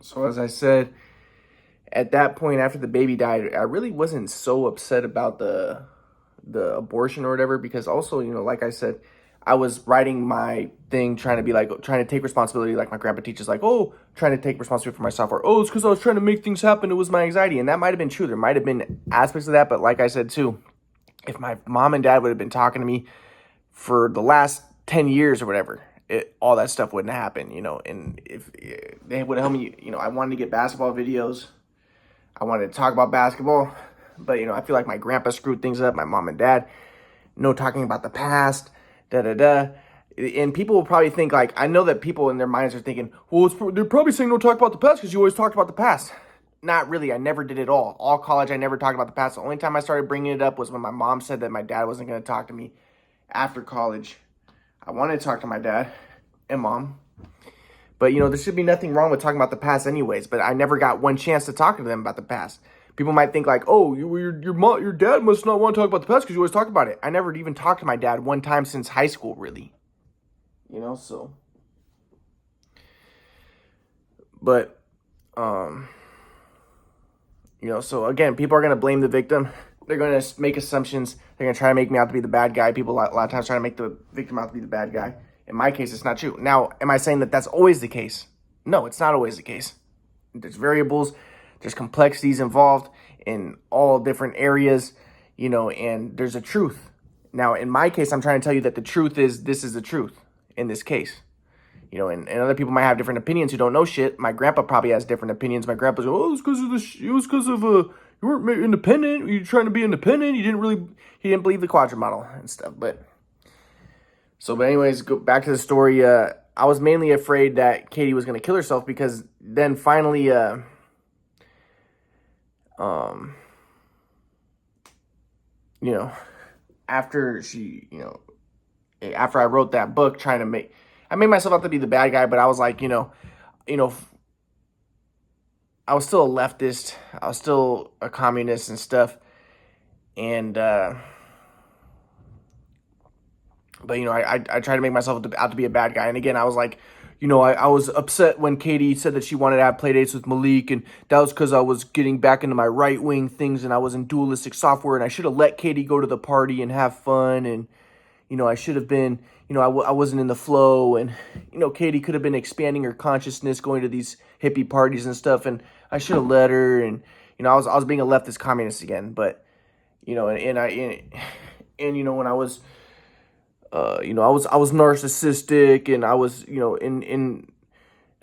So as I said, at that point after the baby died, I really wasn't so upset about the abortion or whatever, because also, like I said, I was writing my thing trying to be like, trying to take responsibility, like my grandpa teaches, like, oh, trying to take responsibility for myself, or oh, it's because I was trying to make things happen, it was my anxiety. And that might have been true, there might have been aspects of that, but like I said too, if my mom and dad would have been talking to me for the last 10 years or whatever, all that stuff wouldn't happen, and if they would have helped me, I wanted to get basketball videos, I wanted to talk about basketball, but, I feel like my grandpa screwed things up, my mom and dad, no talking about the past, da-da-da. And people will probably think, like, I know that people in their minds are thinking, well, they're probably saying don't talk about the past because you always talked about the past. Not really. I never did it all. All college, I never talked about the past. The only time I started bringing it up was when my mom said that my dad wasn't going to talk to me after college. I wanted to talk to my dad and mom. But, there should be nothing wrong with talking about the past anyways. But I never got one chance to talk to them about the past. People might think like, oh, your dad must not want to talk about the past because you always talk about it. I never even talked to my dad one time since high school, really. So. But, so again, people are going to blame the victim. They're going to make assumptions. They're going to try to make me out to be the bad guy. People a lot of times try to make the victim out to be the bad guy. In my case, it's not true. Now, am I saying that that's always the case? No, it's not always the case. There's variables. There's complexities involved in all different areas, and there's a truth. Now, in my case, I'm trying to tell you that the truth is, this is the truth in this case. And other people might have different opinions who don't know shit. My grandpa probably has different opinions. My grandpa's, oh, it's because of you weren't independent. You're trying to be independent. He didn't believe the quadrant model and stuff. But anyways, go back to the story. I was mainly afraid that Katie was going to kill herself because then finally, after after I wrote that book, I made myself out to be the bad guy, but I was like, I was still a leftist. I was still a communist and stuff. And, but, I tried to make myself out to be a bad guy. And again, I was like, I was upset when Katie said that she wanted to have play dates with Malik. And that was because I was getting back into my right-wing things and I was in dualistic software. And I should have let Katie go to the party and have fun. And, I should have been, I wasn't in the flow. And, Katie could have been expanding her consciousness, going to these hippie parties and stuff. And I should have let her. And, I was being a leftist communist again. But, when I was, I was narcissistic and I was,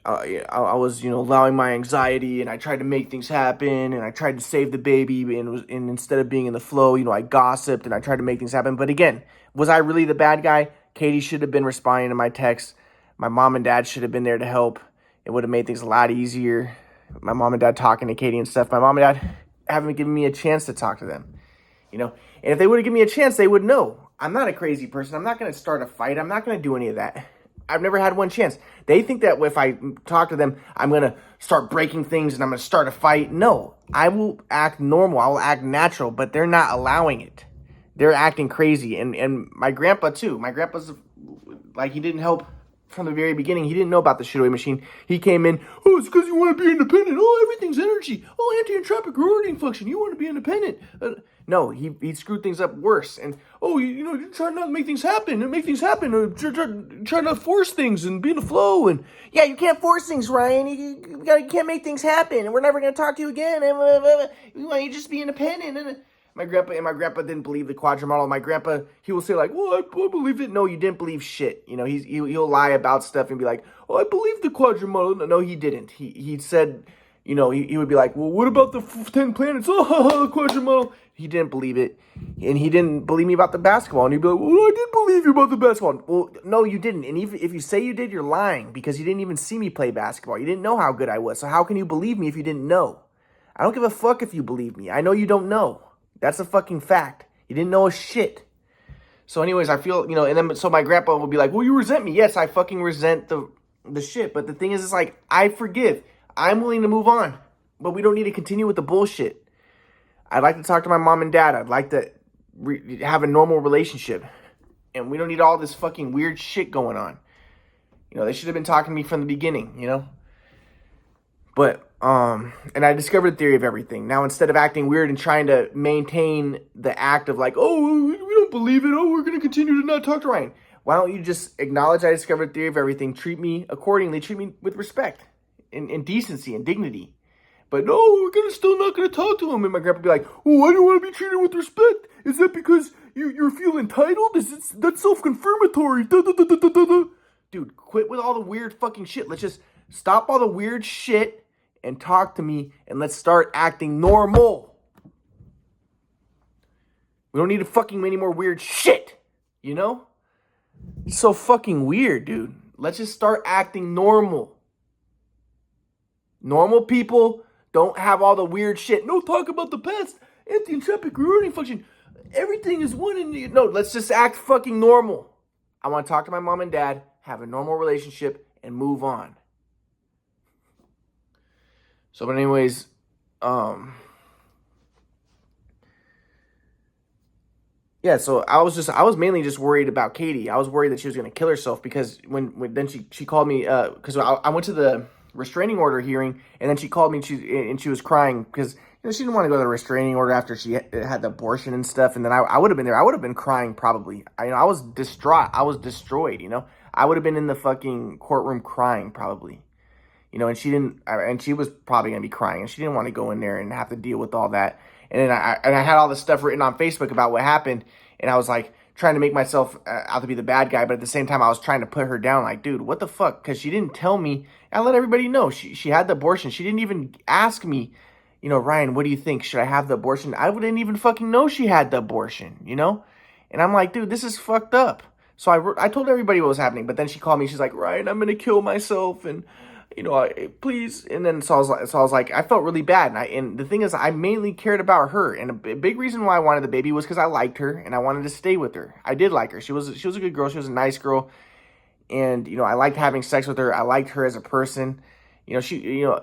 I was, allowing my anxiety and I tried to make things happen and I tried to save the baby and instead of being in the flow, I gossiped and I tried to make things happen. But again, was I really the bad guy? Katie should have been responding to my texts. My mom and dad should have been there to help. It would have made things a lot easier. My mom and dad talking to Katie and stuff. My mom and dad haven't given me a chance to talk to them, and if they would have given me a chance, they would know. I'm not a crazy person. I'm not going to start a fight. I'm not going to do any of that. I've never had one chance. They think that if I talk to them, I'm going to start breaking things and I'm going to start a fight. No, I will act normal. I will act natural, but they're not allowing it. They're acting crazy. And my grandpa too. My grandpa's like, he didn't help from the very beginning. He didn't know about the shit away machine. He came in, oh, it's because you want to be independent. Oh, everything's energy. Oh, anti-entropic rewarding function. You want to be independent. No, he screwed things up worse. And, oh, you try not to make things happen and make things happen. Try not to force things and be in the flow. And, yeah, you can't force things, Ryan. You can't make things happen. And we're never going to talk to you again. And we want you to just be independent. And my grandpa didn't believe the quadrant model. My grandpa, he will say like, well, I believe it. No, you didn't believe shit. He'll lie about stuff and be like, oh, I believe the quadrant model. No, he didn't. He said, he would be like, well, what about the 10 planets? Oh, the quadrant model. He didn't believe it. And he didn't believe me about the basketball. And he'd be like, well, I did believe you about the basketball. Well, no, you didn't. And even if you say you did, you're lying because you didn't even see me play basketball. You didn't know how good I was. So how can you believe me if you didn't know? I don't give a fuck if you believe me. I know you don't know. That's a fucking fact. You didn't know a shit. So anyways, I feel, and then, so my grandpa would be like, well, you resent me. Yes, I fucking resent the shit. But the thing is, it's like, I forgive. I'm willing to move on. But we don't need to continue with the bullshit. I'd like to talk to my mom and dad. I'd like to have a normal relationship. And we don't need all this fucking weird shit going on. They should have been talking to me from the beginning, But and I discovered the theory of everything. Now instead of acting weird and trying to maintain the act of like, oh, we don't believe it, oh, we're gonna continue to not talk to Ryan. Why don't you just acknowledge I discovered the theory of everything, treat me accordingly, treat me with respect and decency and dignity. But no, we're still not gonna talk to him. And my grandpa would be like, oh, why do you want to be treated with respect? Is that because you feel entitled? That's self-confirmatory? Dude, quit with all the weird fucking shit. Let's just stop all the weird shit and talk to me, and let's start acting normal. We don't need to fucking any more weird shit, you know? It's so fucking weird, dude. Let's just start acting normal. Normal people don't have all the weird shit. No talk about the past. Anti-entropic rewarding function. Everything is one in the... No, let's just act fucking normal. I want to talk to my mom and dad, have a normal relationship, and move on. So, but anyways, yeah, so I was mainly just worried about Katie. I was worried that she was going to kill herself because when then she called me, because I went to the restraining order hearing, and then she called me and she was crying because she didn't want to go to the restraining order after she had the abortion and stuff. And then I would have been there. I would have been crying probably. I was distraught. I was destroyed, I would have been in the fucking courtroom crying probably. And she didn't, and she was probably going to be crying, and she didn't want to go in there and have to deal with all that. And then I had all this stuff written on Facebook about what happened, and I was like trying to make myself out to be the bad guy, but at the same time I was trying to put her down, like, dude, what the fuck? Because she didn't tell me. I let everybody know she had the abortion. She didn't even ask me, Ryan, what do you think? Should I have the abortion? I wouldn't even fucking know she had the abortion, And I'm like, dude, this is fucked up. So I told everybody what was happening, but then she called me. She's like, Ryan, I'm gonna kill myself, and please. And then so I was like, I felt really bad. And the thing is, I mainly cared about her. And a big reason why I wanted the baby was because I liked her and I wanted to stay with her. I did like her. She was a good girl. She was a nice girl. And, I liked having sex with her. I liked her as a person.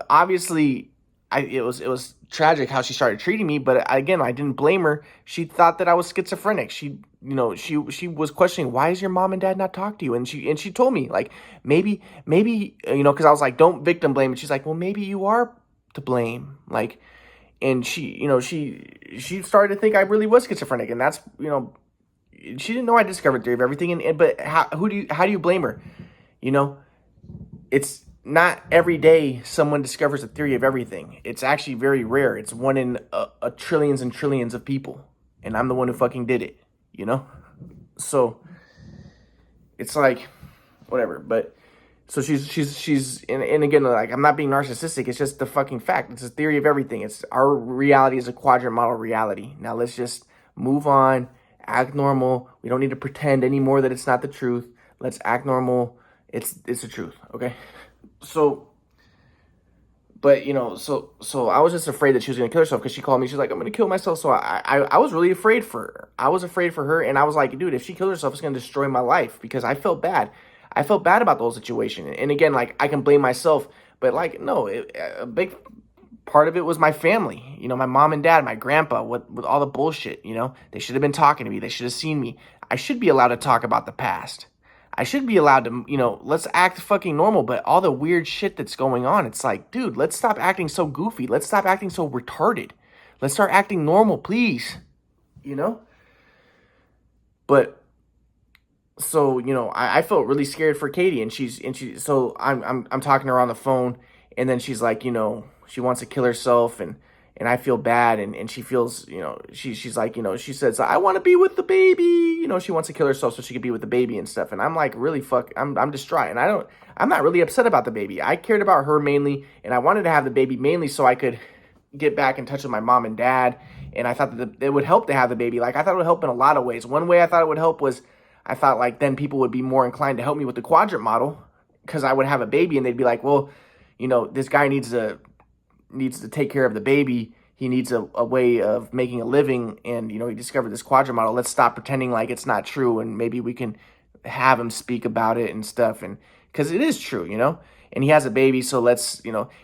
Obviously it was tragic how she started treating me, but again, I didn't blame her. She thought that I was schizophrenic. She was questioning, why is your mom and dad not talk to you? And she told me, like, maybe, because I was like, don't victim blame. And she's like, well, maybe you are to blame. Like, and she started to think I really was schizophrenic. And that's, she didn't know I discovered theory of everything. But how do you blame her? It's not every day someone discovers a theory of everything. It's actually very rare. It's one in a trillions and trillions of people. And I'm the one who fucking did it, So it's like, whatever. But so she's and again, like, I'm not being narcissistic. It's just the fucking fact. It's a theory of everything. It's our reality is a quadrant model reality. Now let's just move on, act normal. We don't need to pretend anymore that it's not the truth. Let's act normal. It's the truth. Okay. So, but, so I was just afraid that she was going to kill herself because she called me. She's like, I'm going to kill myself. So I was really afraid for her. I was afraid for her. And I was like, dude, if she kills herself, it's going to destroy my life because I felt bad. I felt bad about the whole situation. And again, like, I can blame myself, but like, no, a big part of it was my family, my mom and dad, my grandpa, with all the bullshit, they should have been talking to me. They should have seen me. I should be allowed to talk about the past. I should be allowed to, let's act fucking normal, but all the weird shit that's going on, it's like, dude, let's stop acting so goofy. Let's stop acting so retarded. Let's start acting normal, please. But, so, I felt really scared for Katie, and so I'm talking to her on the phone, and then she's like, she wants to kill herself, and I feel bad, and she feels, she's like, she says, I want to be with the baby, she wants to kill herself so she could be with the baby and stuff, and I'm like, really, I'm distraught, and I'm not really upset about the baby. I cared about her mainly, and I wanted to have the baby mainly so I could get back in touch with my mom and dad, and I thought that it would help to have the baby. Like, I thought it would help in a lot of ways. One way I thought it would help was, I thought, like, then people would be more inclined to help me with the quadrant model, because I would have a baby, and they'd be like, well, this guy needs to take care of the baby. He needs a way of making a living, and, he discovered this quadrant model. Let's stop pretending like it's not true, and maybe we can have him speak about it and stuff, and because it is true, and he has a baby, so let's,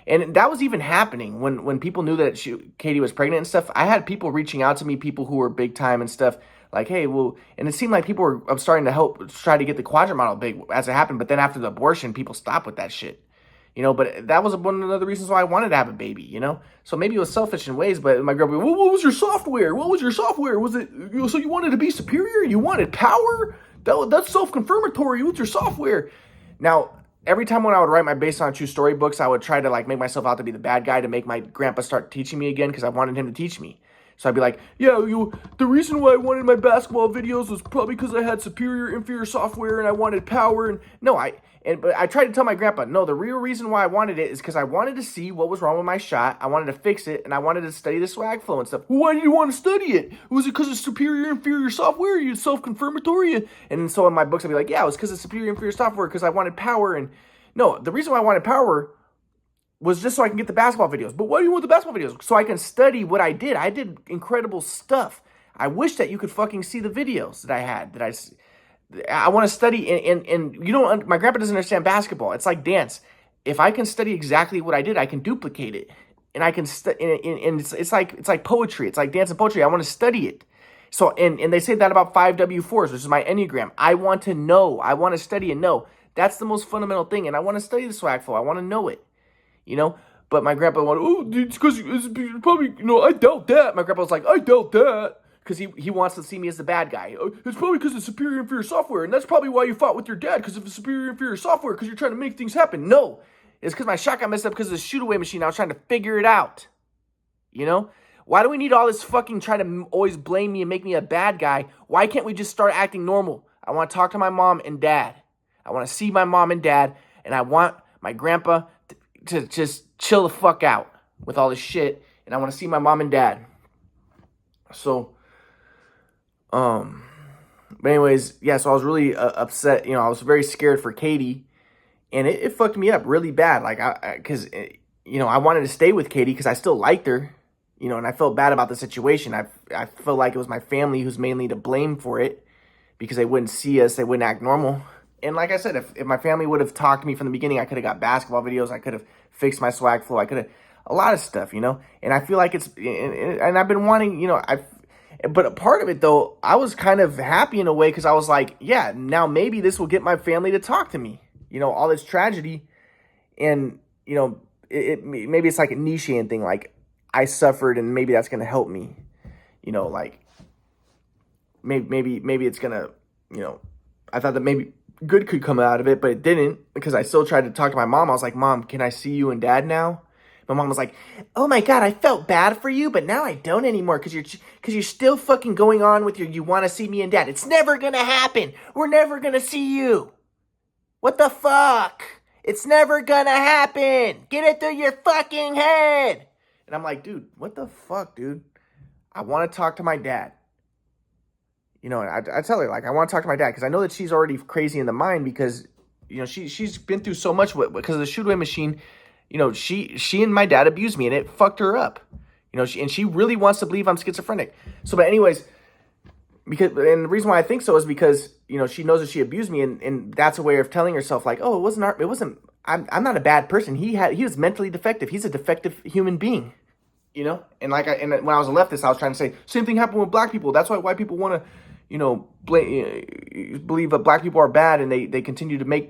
and that was even happening when people knew that Katie was pregnant and stuff. I had people reaching out to me, people who were big time and stuff, like, hey, well, and it seemed like people were starting to help try to get the quadrant model big as it happened, but then after the abortion, people stopped with that shit. You know, but that was one of the reasons why I wanted to have a baby, you know? So maybe it was selfish in ways, but my grandpa, what was your software? What was your software? Was it, so you wanted to be superior? You wanted power? That's self-confirmatory. What's your software? Now, every time when I would write my based on true story books, I would try to like make myself out to be the bad guy to make my grandpa start teaching me again because I wanted him to teach me. So I'd be like, yeah, the reason why I wanted my basketball videos was probably because I had superior, inferior software and I wanted power. And no, but I tried to tell my grandpa, no, the real reason why I wanted it is because I wanted to see what was wrong with my shot. I wanted to fix it, and I wanted to study the swag flow and stuff. Well, why did you want to study it? Was it because of superior, inferior software? You self-confirmatory? And so in my books, I'd be like, yeah, it was because of superior, inferior software because I wanted power. And no, the reason why I wanted power was just so I can get the basketball videos. But why do you want the basketball videos? So I can study what I did. I did incredible stuff. I wish that you could fucking see the videos that I had, I want to study, and you don't. My grandpa doesn't understand basketball. It's like dance. If I can study exactly what I did, I can duplicate it, and I can and it's like poetry. It's like dance and poetry. I want to study it. So and they say that about 5W4s, which is my Enneagram. I want to know. I want to study and know. That's the most fundamental thing, and I want to study the swag flow. I want to know it, you know. But my grandpa wanted, oh, it's because it's probably, I doubt that. My grandpa was like, I doubt that. Because he wants to see me as the bad guy. Oh, it's probably because of superior inferior software, and that's probably why you fought with your dad, because of the superior inferior software, because you're trying to make things happen. No, it's because my shot got messed up because of the shoot-away machine. I was trying to figure it out, you know? Why do we need all this fucking trying to always blame me and make me a bad guy? Why can't we just start acting normal? I want to talk to my mom and dad. I want to see my mom and dad, and I want my grandpa to just chill the fuck out with all this shit, and I want to see my mom and dad. So... but anyways, yeah, so I was really upset, I was very scared for Katie, and it fucked me up really bad, like, because, I wanted to stay with Katie because I still liked her, and I felt bad about the situation. I felt like it was my family who's mainly to blame for it, because they wouldn't see us, they wouldn't act normal, and like I said, if my family would have talked to me from the beginning, I could have got basketball videos, I could have fixed my swag flow, I could have, a lot of stuff, and I feel like and I've been wanting, but a part of it, though, I was kind of happy in a way because I was like, yeah, now maybe this will get my family to talk to me. All this tragedy, and, maybe it's like a Nietzschean thing, like, I suffered and maybe that's going to help me. Like, maybe it's going to, I thought that maybe good could come out of it, but it didn't, because I still tried to talk to my mom. I was like, Mom, can I see you and Dad now? My mom was like, oh my God, I felt bad for you, but now I don't anymore because you're still fucking going on with you want to see me and Dad. It's never going to happen. We're never going to see you. What the fuck? It's never going to happen. Get it through your fucking head. And I'm like, dude, what the fuck, dude? I want to talk to my dad. I tell her, like, I want to talk to my dad because I know that she's already crazy in the mind because, she's been through so much because of the shoot-away machine. She and my dad abused me, and it fucked her up. She really wants to believe I'm schizophrenic. So, but anyways, and the reason why I think so is because, she knows that she abused me, and that's a way of telling herself, like, oh, I'm not a bad person. He was mentally defective. He's a defective human being, and when I was a leftist, I was trying to say, same thing happened with black people. That's why white people want to, believe that black people are bad, and they continue to make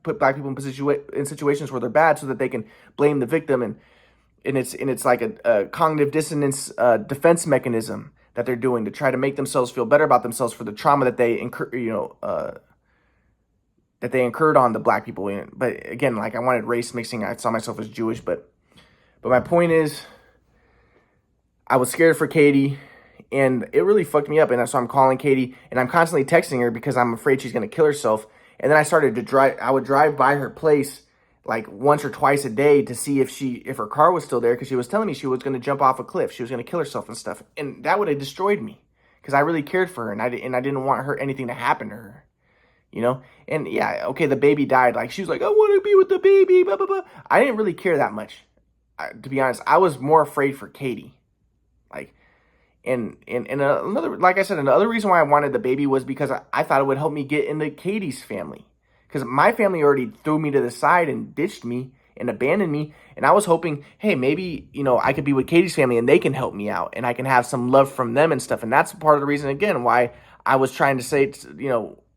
put black people in situations where they're bad so that they can blame the victim, and it's like a cognitive dissonance defense mechanism that they're doing to try to make themselves feel better about themselves for the trauma that they incurred on the black people. But again, like, I wanted race mixing. I saw myself as Jewish, but my point is, I was scared for Katie. And it really fucked me up. And so I'm calling Katie, and I'm constantly texting her because I'm afraid she's going to kill herself. And then I started to drive. I would drive by her place like once or twice a day to see if her car was still there, because she was telling me she was going to jump off a cliff. She was going to kill herself and stuff. And that would have destroyed me because I really cared for her, and I didn't want anything to happen to her. And yeah, okay, the baby died. Like, she was like, I want to be with the baby, blah, blah, blah. I didn't really care that much. To be honest, I was more afraid for Katie. Like, and another, like I said, another reason why I wanted the baby was because I thought it would help me get into Katie's family. Because my family already threw me to the side and ditched me and abandoned me. And I was hoping, hey, maybe, I could be with Katie's family and they can help me out. And I can have some love from them and stuff. And that's part of the reason, again, why I was trying to say,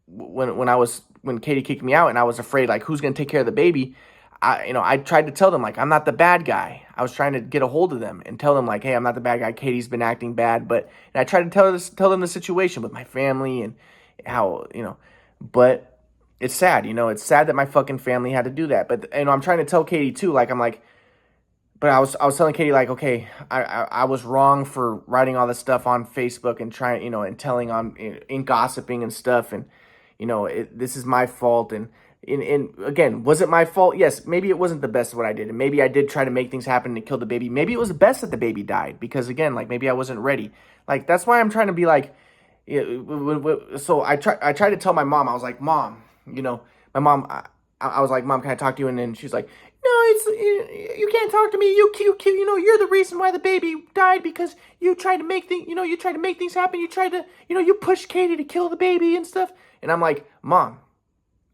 when Katie kicked me out and I was afraid, like, who's going to take care of the baby? I tried to tell them, like, I'm not the bad guy. I was trying to get a hold of them and tell them, like, hey, I'm not the bad guy. Katie's been acting bad. And I tried to tell them the situation with my family and how, but it's sad, it's sad that my fucking family had to do that. But, I'm trying to tell Katie too, like, I'm like, but I was telling Katie, like, okay, I was wrong for writing all this stuff on Facebook and trying, and telling on, in gossiping and stuff. And, this is my fault. And again, was it my fault? Yes, maybe it wasn't the best of what I did. And maybe I did try to make things happen and kill the baby. Maybe it was the best that the baby died because, again, like, maybe I wasn't ready. Like, that's why I'm trying to be like, so I tried to tell my mom, I was like, Mom, my mom, I was like, Mom, can I talk to you? And then she's like, no, you can't talk to me. You you're the reason why the baby died because you tried to make things, you tried to make things happen. You tried to, you pushed Katie to kill the baby and stuff. And I'm like, Mom,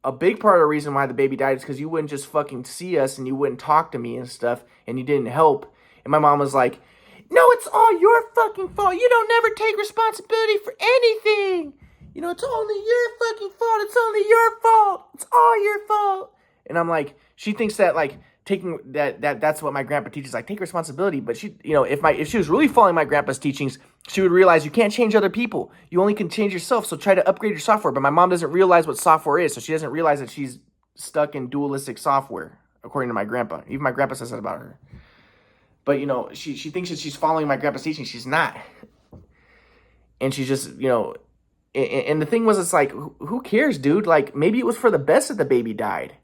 a big part of the reason why the baby died is because you wouldn't just fucking see us and you wouldn't talk to me and stuff and you didn't help. And my mom was like, no, it's all your fucking fault. You don't never take responsibility for anything. It's only your fucking fault. It's only your fault. It's all your fault. And I'm like, she thinks that, like, taking that's what my grandpa teaches, like, take responsibility. But she, if she was really following my grandpa's teachings, she would realize you can't change other people. You only can change yourself. So try to upgrade your software. But my mom doesn't realize what software is. So she doesn't realize that she's stuck in dualistic software, according to my grandpa. Even my grandpa says that about her. But, she thinks that she's following my grandpa's teachings. She's not. And she's just, and the thing was, it's like, who cares, dude? Like, maybe it was for the best that the baby died.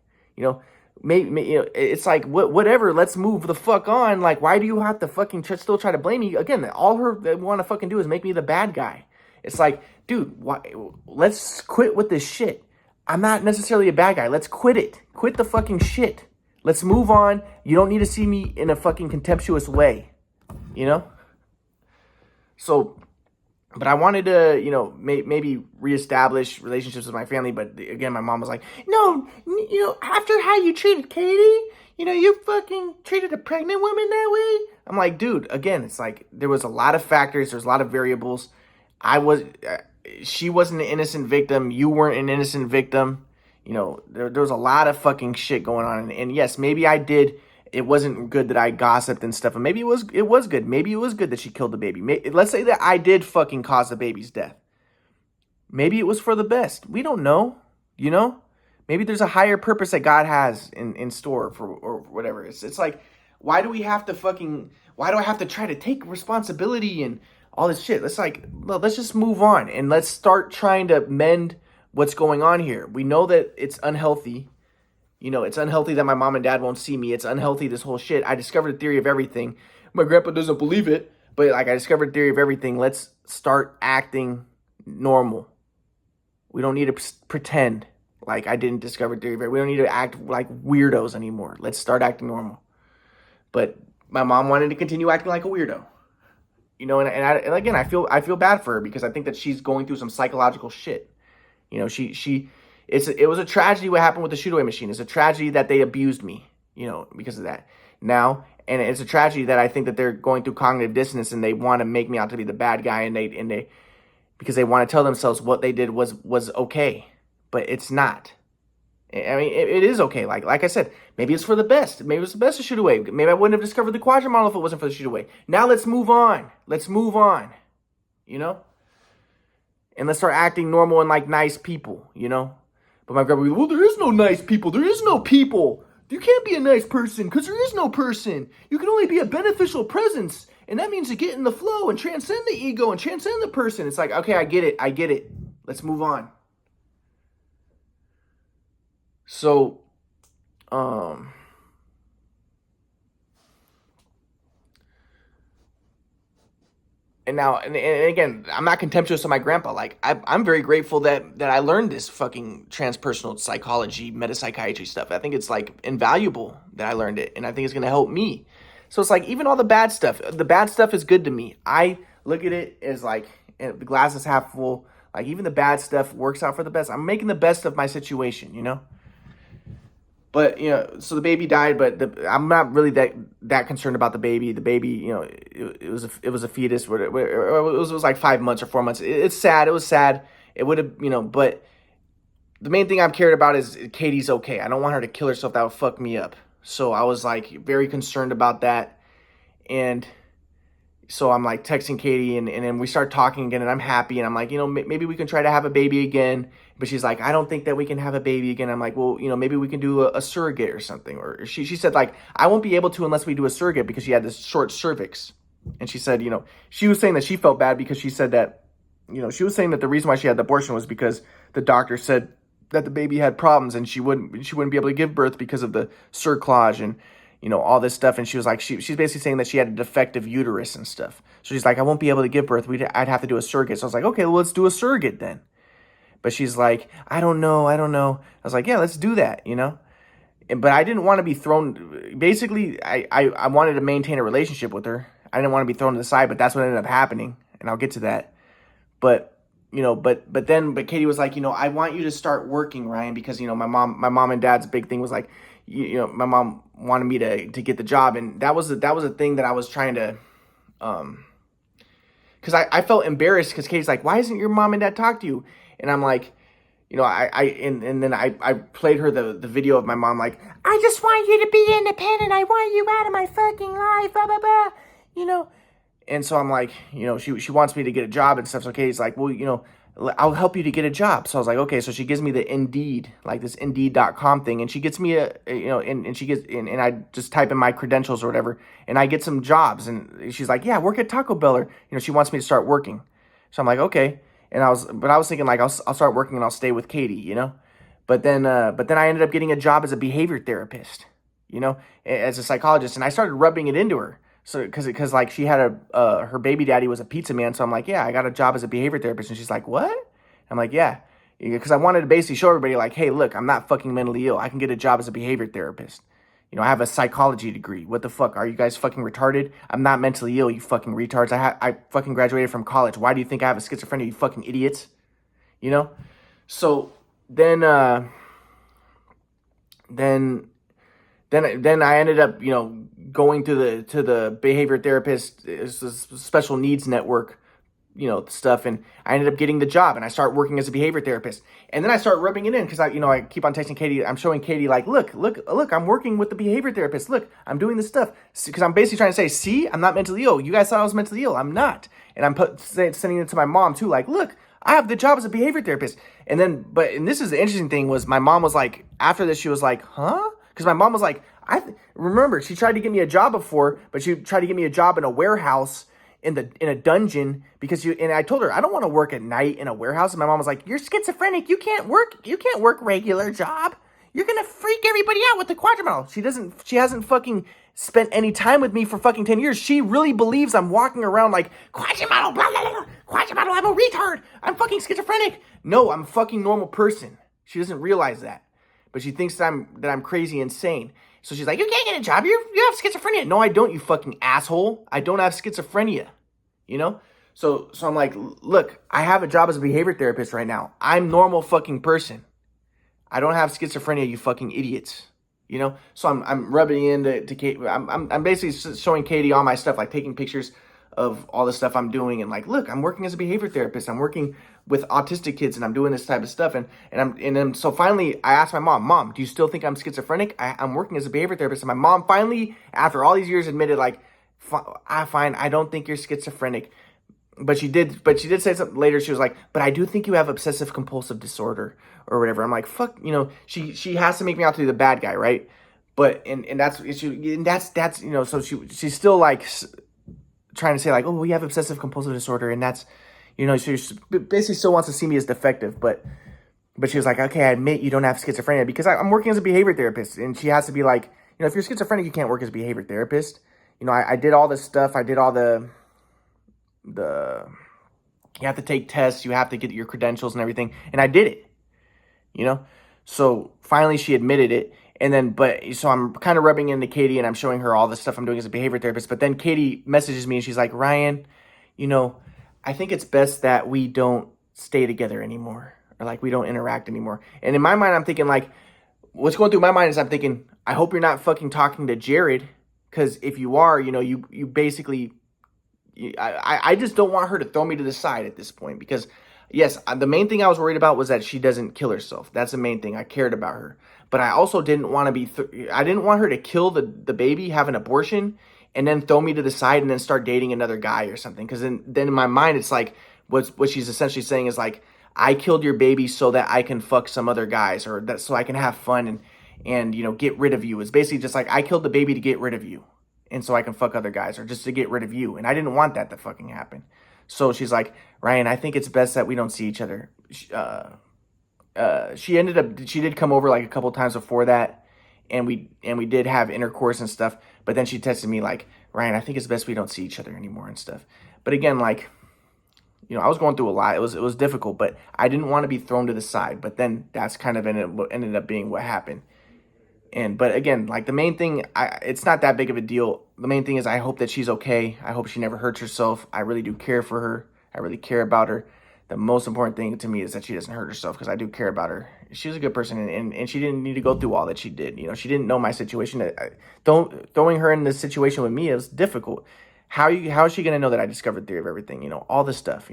Maybe it's like, whatever, let's move the fuck on. Like, why do you have to fucking still try to blame me? Again, all they want to fucking do is make me the bad guy. It's like, dude, let's quit with this shit. I'm not necessarily a bad guy. Let's quit it. Quit the fucking shit. Let's move on. You don't need to see me in a fucking contemptuous way, So, but I wanted to, maybe reestablish relationships with my family. But again, my mom was like, no, after how you treated Katie, you fucking treated a pregnant woman that way. I'm like, dude, again, it's like, there was a lot of factors. There's a lot of variables. She wasn't an innocent victim. You weren't an innocent victim. There was a lot of fucking shit going on. And yes, maybe I did. It wasn't good that I gossiped and stuff. And maybe it was good. Maybe it was good that she killed the baby. Let's say that I did fucking cause the baby's death. Maybe it was for the best. We don't know, Maybe there's a higher purpose that God has in store for, or whatever. It's like, why do I have to try to take responsibility and all this shit? Let's just move on and let's start trying to mend what's going on here. We know that it's unhealthy. It's unhealthy that my mom and dad won't see me. It's unhealthy, this whole shit. I discovered a theory of everything. My grandpa doesn't believe it, but like, I discovered a theory of everything. Let's start acting normal. We don't need to pretend like I didn't discover a theory of everything. We don't need to act like weirdos anymore. Let's start acting normal. But my mom wanted to continue acting like a weirdo. And again, I feel bad for her because I think that she's going through some psychological shit. It was a tragedy what happened with the shoot away machine. It's a tragedy that they abused me, because of that. Now, and it's a tragedy that I think that they're going through cognitive dissonance and they want to make me out to be the bad guy and they because they want to tell themselves what they did was okay, but it's not. I mean, it is okay. Like I said, maybe it's for the best. Maybe it's the best to shoot away. Maybe I wouldn't have discovered the quadrant model if it wasn't for the shoot away. Now let's move on. And let's start acting normal and like nice people, But my grandma, well, there is no nice people. There is no people. You can't be a nice person because there is no person. You can only be a beneficial presence. And that means to get in the flow and transcend the ego and transcend the person. It's like, okay, I get it. Let's move on. So, and now, and again, I'm not contemptuous of my grandpa. Like, I'm very grateful that I learned this fucking transpersonal psychology, metapsychiatry stuff. I think it's like invaluable that I learned it, and I think it's gonna help me. So it's like, even all the bad stuff is good to me. I look at it as like, the glass is half full. Like, even the bad stuff works out for the best. I'm making the best of my situation, But, so the baby died, but I'm not really that concerned about the baby. The baby, it was a fetus. It was like 5 months or 4 months. It's sad. It was sad. It would have, but the main thing I'm cared about is Katie's okay. I don't want her to kill herself. That would fuck me up. So I was like very concerned about that. And so I'm like texting Katie, and then we start talking again, and I'm happy, and I'm like, maybe we can try to have a baby again. But she's like, I don't think that we can have a baby again. I'm like, well, maybe we can do a surrogate or something. Or she said, like, I won't be able to unless we do a surrogate because she had this short cervix. And she said, she was saying that she felt bad because she said that, she was saying that the reason why she had the abortion was because the doctor said that the baby had problems and she wouldn't be able to give birth because of the cerclage and all this stuff. And she was like, she's basically saying that she had a defective uterus and stuff. So she's like, I won't be able to give birth. I'd have to do a surrogate. So I was like, okay, well, let's do a surrogate then. But she's like, I don't know. I was like, yeah, let's do that, But I didn't want to be thrown. Basically, I wanted to maintain a relationship with her. I didn't want to be thrown to the side, but that's what ended up happening. And I'll get to that. But, but Katie was like, I want you to start working, Ryan, because, my mom and dad's big thing was like, my mom wanted me to get the job. And that was a thing that I was trying to, because I felt embarrassed because Katie's like, why isn't your mom and dad talk to you? And I'm like, and then I played her the video of my mom like, I just want you to be independent. I want you out of my fucking life, blah, blah, blah, And so I'm like, she wants me to get a job and stuff. So Katie's like, well, I'll help you to get a job. So I was like, okay. So she gives me the Indeed, like this Indeed.com thing. And she gets me and she gets, and I just type in my credentials or whatever. And I get some jobs. And she's like, yeah, work at Taco Bell. Or, she wants me to start working. So I'm like, okay. And I was thinking like, I'll start working and I'll stay with Katie, But then I ended up getting a job as a behavior therapist, as a psychologist. And I started rubbing it into her. So, cause like she had her baby daddy was a pizza man. So I'm like, yeah, I got a job as a behavior therapist. And she's like, what? I'm like, yeah. Cause I wanted to basically show everybody like, hey, look, I'm not fucking mentally ill. I can get a job as a behavior therapist. I have a psychology degree. What the fuck? Are you guys fucking retarded? I'm not mentally ill, you fucking retards. I fucking graduated from college. Why do you think I have a schizophrenia, you fucking idiots? So then I ended up, going to the behavior therapist, special needs network, stuff. And I ended up getting the job and I start working as a behavior therapist. And then I start rubbing it in because I keep on texting Katie. I'm showing Katie like, look, I'm working with the behavior therapist. Look, I'm doing this stuff. Because I'm basically trying to say, see, I'm not mentally ill. You guys thought I was mentally ill. I'm not. And I'm sending it to my mom too. Like, look, I have the job as a behavior therapist. And then, and this is the interesting thing was my mom was like, after this, she was like, huh? Because my mom was like, remember, she tried to get me a job before, but she tried to get me a job in a warehouse in a dungeon and I told her I don't want to work at night in a warehouse. And my mom was like, you're schizophrenic. You can't work regular job. You're going to freak everybody out with the Quadrimodel. She hasn't fucking spent any time with me for fucking 10 years. She really believes I'm walking around like Quadrimodel, blah, blah, blah, Quadrimodel, I'm a retard. I'm fucking schizophrenic. No, I'm a fucking normal person. She doesn't realize that. But she thinks that I'm crazy insane. So she's like, you can't get a job. You have schizophrenia. No, I don't, you fucking asshole. I don't have schizophrenia. So I'm like, look, I have a job as a behavior therapist right now. I'm normal fucking person. I don't have schizophrenia, you fucking idiots. So I'm rubbing into Katie. I'm basically showing Katie all my stuff, like taking pictures of all the stuff I'm doing and like, look, I'm working as a behavior therapist. I'm working with autistic kids and I'm doing this type of stuff. And then so finally I asked my mom, do you still think I'm schizophrenic? I'm working as a behavior therapist. And my mom finally, after all these years, admitted like, fine, I don't think you're schizophrenic. But she did say something later. She was like, but I do think you have obsessive compulsive disorder or whatever. I'm like, fuck, she has to make me out to be the bad guy, right? But and that's so she's still like trying to say like, oh, we have obsessive compulsive disorder, and that's, she basically still wants to see me as defective, but she was like, okay, I admit you don't have schizophrenia because I'm working as a behavior therapist, and she has to be like, if you're schizophrenic, you can't work as a behavior therapist. I did all this stuff. I did all the you have to take tests, you have to get your credentials and everything, and I did it. So finally she admitted it. And then, so I'm kind of rubbing into Katie and I'm showing her all the stuff I'm doing as a behavior therapist. But then Katie messages me and she's like, Ryan, I think it's best that we don't stay together anymore, or like we don't interact anymore. And in my mind, I'm thinking like, what's going through my mind is I'm thinking, I hope you're not fucking talking to Jared. Because if you are, you basically, I just don't want her to throw me to the side at this point because Yes, the main thing I was worried about was that she doesn't kill herself. That's the main thing. I cared about her. But I also didn't want to I didn't want her to kill the baby, have an abortion, and then throw me to the side and then start dating another guy or something. Because then in my mind, it's like, what she's essentially saying is like, I killed your baby so that I can fuck some other guys, or that so I can have fun and get rid of you. It's basically just like, I killed the baby to get rid of you, and so I can fuck other guys, or just to get rid of you. And I didn't want that to fucking happen. So she's like, Ryan, I think it's best that we don't see each other. She did come over like a couple times before that, and we did have intercourse and stuff. But then she texted me like, Ryan, I think it's best we don't see each other anymore and stuff. But again, like, I was going through a lot. It was difficult, but I didn't want to be thrown to the side. But then that's kind of ended up being what happened. But again, like, the main thing, it's not that big of a deal. The main thing is, I hope that she's okay. I hope she never hurts herself. I really do care for her. I really care about her. The most important thing to me is that she doesn't hurt herself, because I do care about her. She was a good person, and she didn't need to go through all that she did. She didn't know my situation. Throwing her in this situation with me, it was difficult. How is she going to know that I discovered Theory of Everything? All this stuff,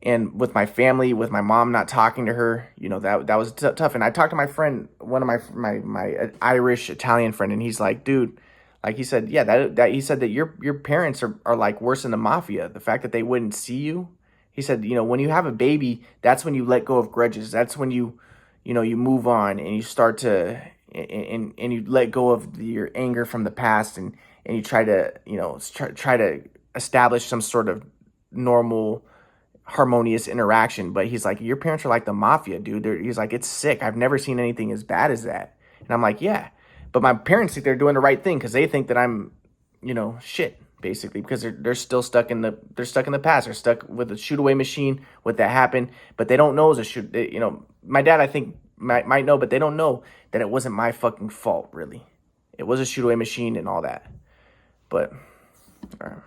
And with my family, with my mom not talking to her, that was tough. And I talked to my friend, one of my Irish Italian friend, and he's like, dude, like, he said, yeah, that he said that your parents are like worse than the mafia. The fact that they wouldn't see you. He said, when you have a baby, that's when you let go of grudges. That's when you move on, and you start to and you let go of your anger from the past, and you try to try to establish some sort of normal, harmonious interaction. But he's like, your parents are like the mafia, dude. He's like, it's sick. I've never seen anything as bad as that. And I'm like, yeah, but my parents think they're doing the right thing, because they think that I'm, shit, basically, because they're still stuck in the past. They're stuck with the shoot away machine, what that happened, but they don't know it's a shoot. My dad, I think, might know, but they don't know that it wasn't my fucking fault, really. It was a shoot away machine and all that. But all right.